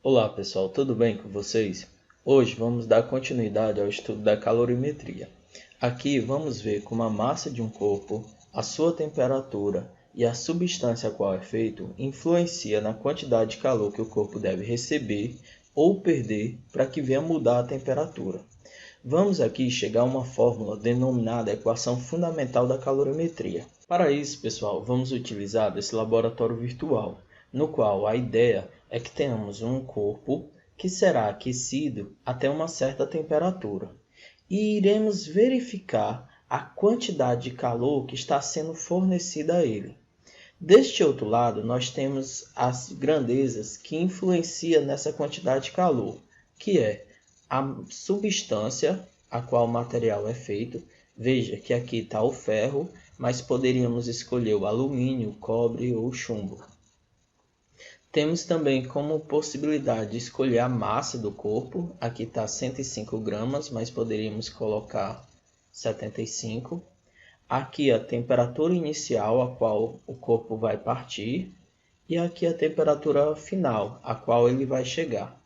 Olá pessoal, tudo bem com vocês? Hoje vamos dar continuidade ao estudo da calorimetria. Aqui vamos ver como a massa de um corpo, a sua temperatura e a substância a qual é feito influencia na quantidade de calor que o corpo deve receber ou perder para que venha mudar a temperatura. Vamos aqui chegar a uma fórmula denominada equação fundamental da calorimetria. Para isso, pessoal, vamos utilizar esse laboratório virtual, no qual a ideia é que tenhamos um corpo que será aquecido até uma certa temperatura e iremos verificar a quantidade de calor que está sendo fornecida a ele. Deste outro lado, nós temos as grandezas que influenciam nessa quantidade de calor, que é a substância a qual o material é feito. Veja que aqui está o ferro, mas poderíamos escolher o alumínio, o cobre ou o chumbo. Temos também como possibilidade de escolher a massa do corpo. Aqui está 105 gramas, mas poderíamos colocar 75. Aqui a temperatura inicial a qual o corpo vai partir. E aqui a temperatura final a qual ele vai chegar.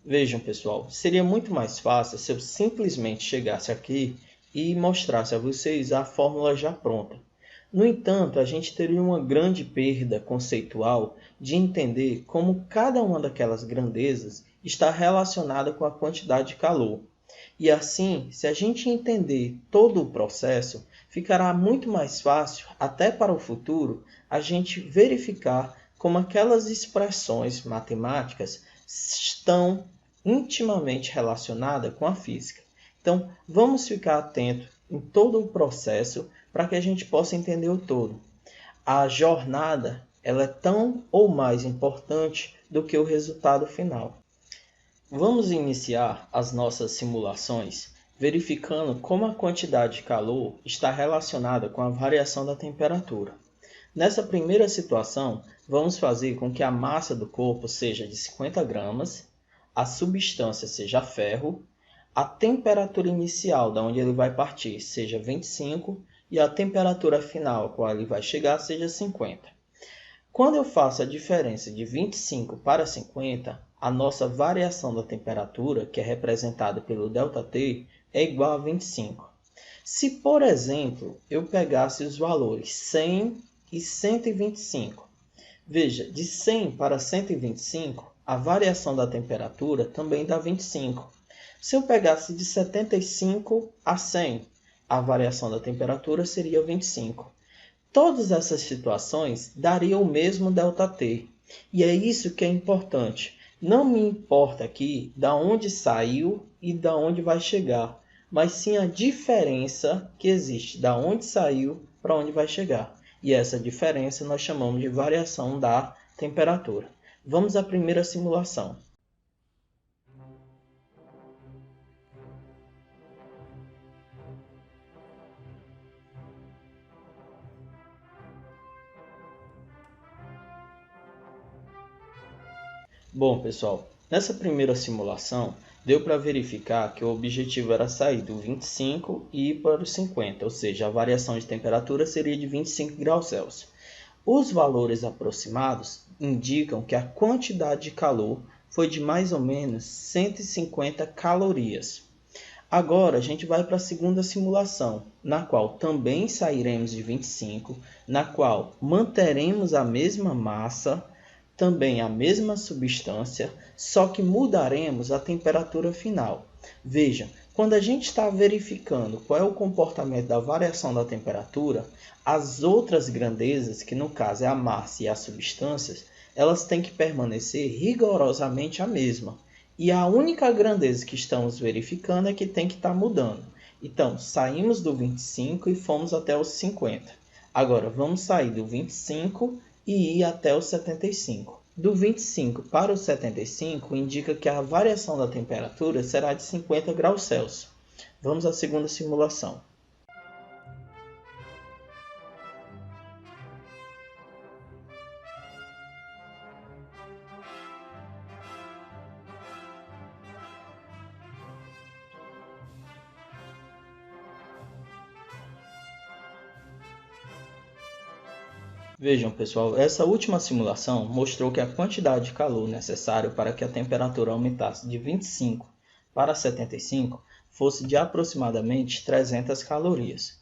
Vejam pessoal, seria muito mais fácil se eu simplesmente chegasse aqui e mostrasse a vocês a fórmula já pronta. No entanto, a gente teria uma grande perda conceitual de entender como cada uma daquelas grandezas está relacionada com a quantidade de calor. E assim, se a gente entender todo o processo, ficará muito mais fácil, até para o futuro, a gente verificar como aquelas expressões matemáticas estão intimamente relacionadas com a física. Então, vamos ficar atentos em todo o processo para que a gente possa entender o todo. A jornada ela é tão ou mais importante do que o resultado final. Vamos iniciar as nossas simulações verificando como a quantidade de calor está relacionada com a variação da temperatura. Nessa primeira situação, vamos fazer com que a massa do corpo seja de 50 gramas, a substância seja ferro, a temperatura inicial da onde ele vai partir seja 25 e a temperatura final a qual ele vai chegar seja 50. Quando eu faço a diferença de 25 para 50, a nossa variação da temperatura, que é representada pelo ΔT, é igual a 25. Se, por exemplo, eu pegasse os valores 100 e 125, veja, de 100 para 125, a variação da temperatura também dá 25. Se eu pegasse de 75 a 100, a variação da temperatura seria 25. Todas essas situações dariam o mesmo ΔT. E é isso que é importante. Não me importa aqui da onde saiu e da onde vai chegar, mas sim a diferença que existe da onde saiu para onde vai chegar. E essa diferença nós chamamos de variação da temperatura. Vamos à primeira simulação. Bom, pessoal, nessa primeira simulação, deu para verificar que o objetivo era sair do 25 e ir para o 50, ou seja, a variação de temperatura seria de 25 graus Celsius. Os valores aproximados indicam que a quantidade de calor foi de mais ou menos 150 calorias. Agora a gente vai para a segunda simulação, na qual também sairemos de 25, na qual manteremos a mesma massa, também a mesma substância, só que mudaremos a temperatura final. Vejam, quando a gente está verificando qual é o comportamento da variação da temperatura, as outras grandezas, que no caso é a massa e as substâncias, elas têm que permanecer rigorosamente a mesma. E a única grandeza que estamos verificando é que tem que estar mudando. Então, saímos do 25 e fomos até os 50. Agora, vamos sair do 25 e ir até os 75. Do 25 para o 75 indica que a variação da temperatura será de 50 graus Celsius. Vamos à segunda simulação. Vejam, pessoal, essa última simulação mostrou que a quantidade de calor necessária para que a temperatura aumentasse de 25 para 75 fosse de aproximadamente 300 calorias.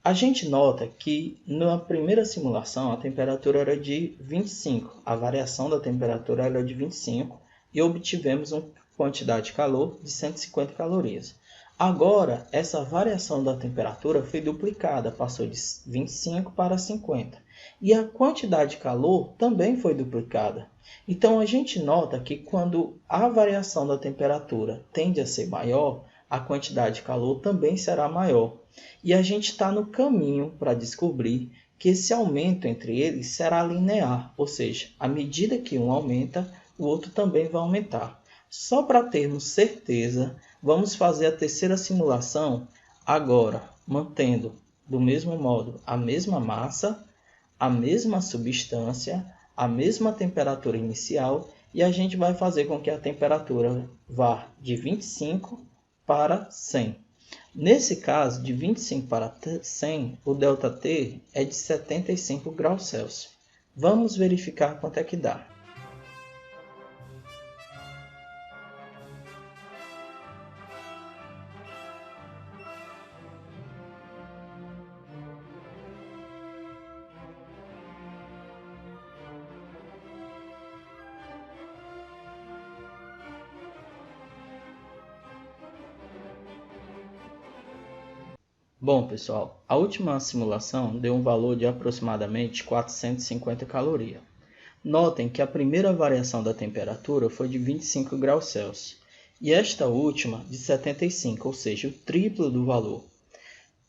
A gente nota que na primeira simulação a temperatura era de 25, a variação da temperatura era de 25 e obtivemos uma quantidade de calor de 150 calorias. Agora, essa variação da temperatura foi duplicada, passou de 25 para 50. E a quantidade de calor também foi duplicada. Então, a gente nota que quando a variação da temperatura tende a ser maior, a quantidade de calor também será maior. E a gente está no caminho para descobrir que esse aumento entre eles será linear, ou seja, à medida que um aumenta, o outro também vai aumentar. Só para termos certeza, vamos fazer a terceira simulação agora, mantendo do mesmo modo a mesma massa, a mesma substância, a mesma temperatura inicial e a gente vai fazer com que a temperatura vá de 25 para 100. Nesse caso, de 25 para 100, o ΔT é de 75 graus Celsius. Vamos verificar quanto é que dá. Bom, pessoal, a última simulação deu um valor de aproximadamente 450 calorias. Notem que a primeira variação da temperatura foi de 25 graus Celsius e esta última de 75, ou seja, o triplo do valor.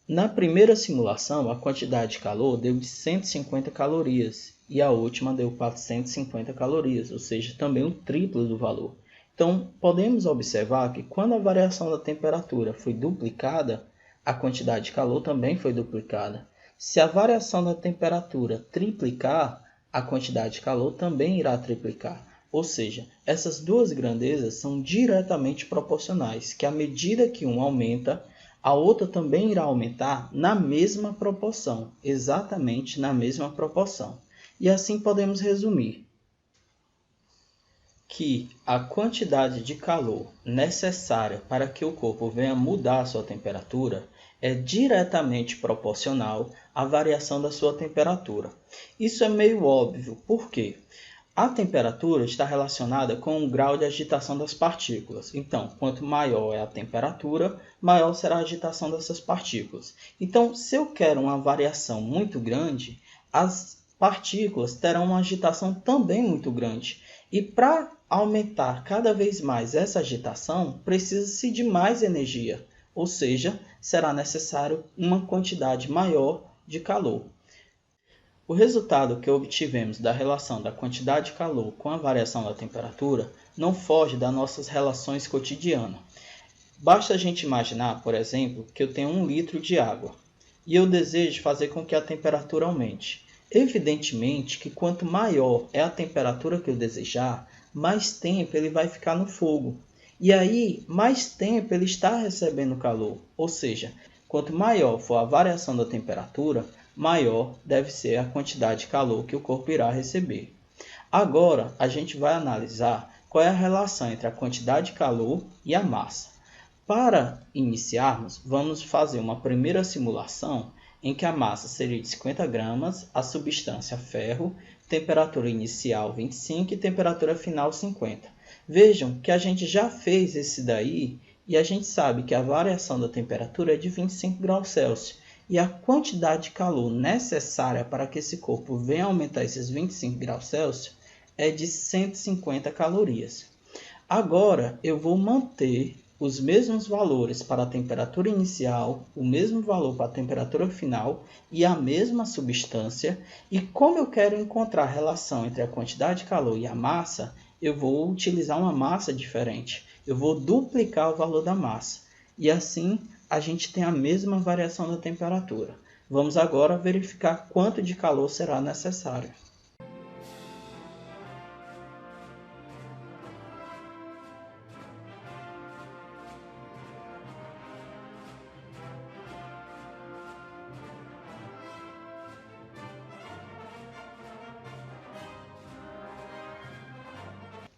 Na primeira simulação, a quantidade de calor deu de 150 calorias e a última deu 450 calorias, ou seja, também o triplo do valor. Então, podemos observar que quando a variação da temperatura foi duplicada, a quantidade de calor também foi duplicada. Se a variação da temperatura triplicar, a quantidade de calor também irá triplicar. Ou seja, essas duas grandezas são diretamente proporcionais, que à medida que um aumenta, a outra também irá aumentar na mesma proporção, exatamente na mesma proporção. E assim podemos resumir que a quantidade de calor necessária para que o corpo venha mudar a sua temperatura é diretamente proporcional à variação da sua temperatura. Isso é meio óbvio, por quê? A temperatura está relacionada com o grau de agitação das partículas. Então, quanto maior é a temperatura, maior será a agitação dessas partículas. Então, se eu quero uma variação muito grande, as partículas terão uma agitação também muito grande. E para aumentar cada vez mais essa agitação, precisa-se de mais energia, ou seja, será necessário uma quantidade maior de calor. O resultado que obtivemos da relação da quantidade de calor com a variação da temperatura não foge das nossas relações cotidianas. Basta a gente imaginar, por exemplo, que eu tenho 1 litro de água e eu desejo fazer com que a temperatura aumente. Evidentemente que quanto maior é a temperatura que eu desejar, mais tempo ele vai ficar no fogo. E aí, mais tempo ele está recebendo calor. Ou seja, quanto maior for a variação da temperatura, maior deve ser a quantidade de calor que o corpo irá receber. Agora, a gente vai analisar qual é a relação entre a quantidade de calor e a massa. Para iniciarmos, vamos fazer uma primeira simulação em que a massa seria de 50 gramas, a substância ferro, temperatura inicial 25 e temperatura final 50. Vejam que a gente já fez esse daí e a gente sabe que a variação da temperatura é de 25 graus Celsius. E a quantidade de calor necessária para que esse corpo venha aumentar esses 25 graus Celsius é de 150 calorias. Agora eu vou manter os mesmos valores para a temperatura inicial, o mesmo valor para a temperatura final e a mesma substância. E como eu quero encontrar a relação entre a quantidade de calor e a massa, eu vou utilizar uma massa diferente. Eu vou duplicar o valor da massa. E assim a gente tem a mesma variação da temperatura. Vamos agora verificar quanto de calor será necessário.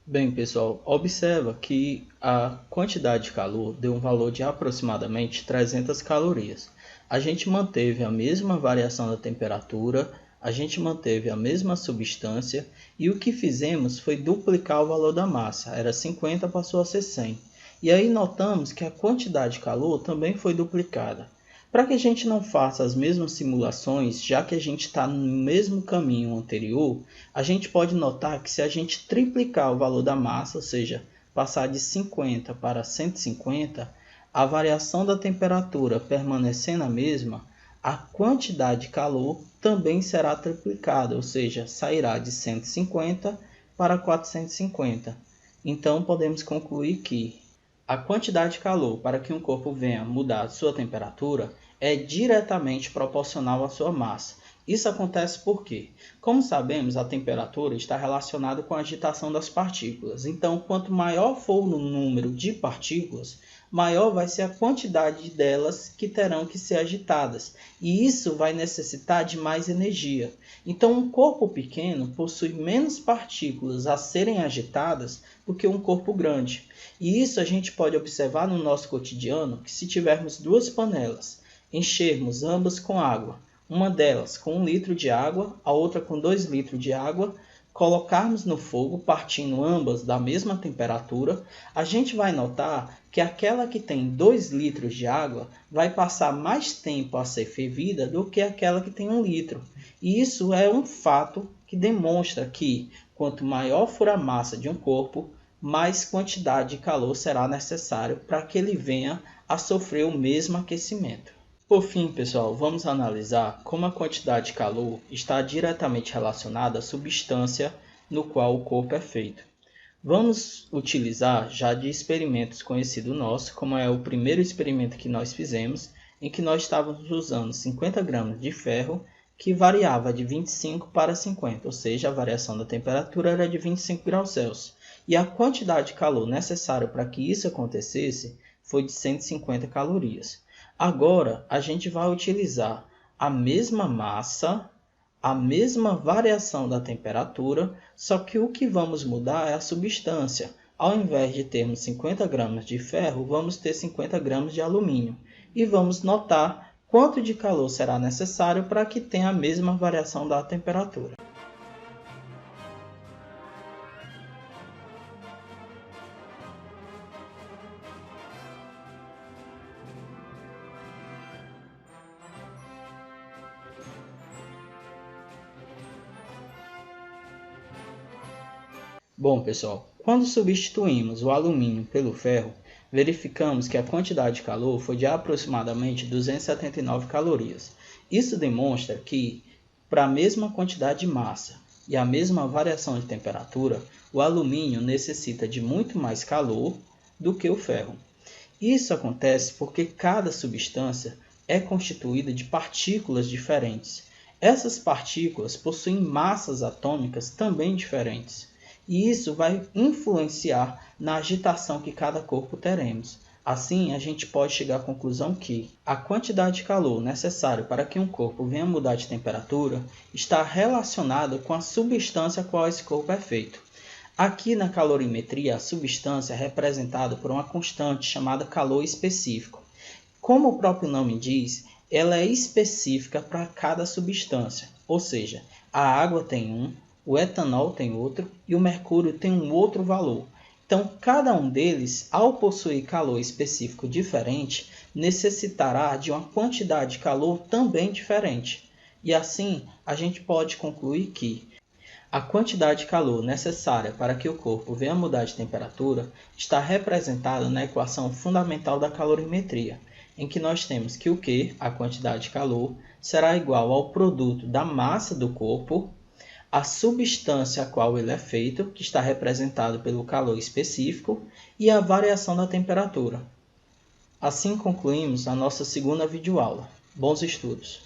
Bem, pessoal, observa que a quantidade de calor deu um valor de aproximadamente 300 calorias. A gente manteve a mesma variação da temperatura, a gente manteve a mesma substância e o que fizemos foi duplicar o valor da massa, era 50, passou a ser 100. E aí notamos que a quantidade de calor também foi duplicada. Para que a gente não faça as mesmas simulações, já que a gente está no mesmo caminho anterior, a gente pode notar que se a gente triplicar o valor da massa, ou seja, passar de 50 para 150, a variação da temperatura permanecendo a mesma, a quantidade de calor também será triplicada, ou seja, sairá de 150 para 450. Então, podemos concluir que a quantidade de calor para que um corpo venha mudar sua temperatura é diretamente proporcional à sua massa. Isso acontece porque, como sabemos, a temperatura está relacionada com a agitação das partículas. Então, quanto maior for o número de partículas, maior vai ser a quantidade delas que terão que ser agitadas. E isso vai necessitar de mais energia. Então, um corpo pequeno possui menos partículas a serem agitadas do que um corpo grande. E isso a gente pode observar no nosso cotidiano, que se tivermos duas panelas, enchermos ambas com água, uma delas com 1 litro de água, a outra com 2 litros de água, colocarmos no fogo, partindo ambas da mesma temperatura, a gente vai notar que aquela que tem 2 litros de água vai passar mais tempo a ser fervida do que aquela que tem 1 litro. E isso é um fato que demonstra que quanto maior for a massa de um corpo, mais quantidade de calor será necessário para que ele venha a sofrer o mesmo aquecimento. Por fim, pessoal, vamos analisar como a quantidade de calor está diretamente relacionada à substância no qual o corpo é feito. Vamos utilizar já de experimentos conhecidos nossos, como é o primeiro experimento que nós fizemos, em que nós estávamos usando 50 gramas de ferro, que variava de 25 para 50, ou seja, a variação da temperatura era de 25 graus Celsius. E a quantidade de calor necessária para que isso acontecesse foi de 150 calorias. Agora, a gente vai utilizar a mesma massa, a mesma variação da temperatura, só que o que vamos mudar é a substância. Ao invés de termos 50 gramas de ferro, vamos ter 50 gramas de alumínio. E vamos notar quanto de calor será necessário para que tenha a mesma variação da temperatura. Bom, pessoal, quando substituímos o alumínio pelo ferro, verificamos que a quantidade de calor foi de aproximadamente 279 calorias. Isso demonstra que, para a mesma quantidade de massa e a mesma variação de temperatura, o alumínio necessita de muito mais calor do que o ferro. Isso acontece porque cada substância é constituída de partículas diferentes. Essas partículas possuem massas atômicas também diferentes. E isso vai influenciar na agitação que cada corpo teremos. Assim, a gente pode chegar à conclusão que a quantidade de calor necessária para que um corpo venha mudar de temperatura está relacionada com a substância a qual esse corpo é feito. Aqui na calorimetria, a substância é representada por uma constante chamada calor específico. Como o próprio nome diz, ela é específica para cada substância, ou seja, a água tem um, o etanol tem outro e o mercúrio tem um outro valor. Então, cada um deles, ao possuir calor específico diferente, necessitará de uma quantidade de calor também diferente. E assim, a gente pode concluir que a quantidade de calor necessária para que o corpo venha mudar de temperatura está representada na equação fundamental da calorimetria, em que nós temos que o Q, a quantidade de calor, será igual ao produto da massa do corpo, a substância a qual ele é feito, que está representado pelo calor específico, e a variação da temperatura. Assim concluímos a nossa segunda videoaula. Bons estudos!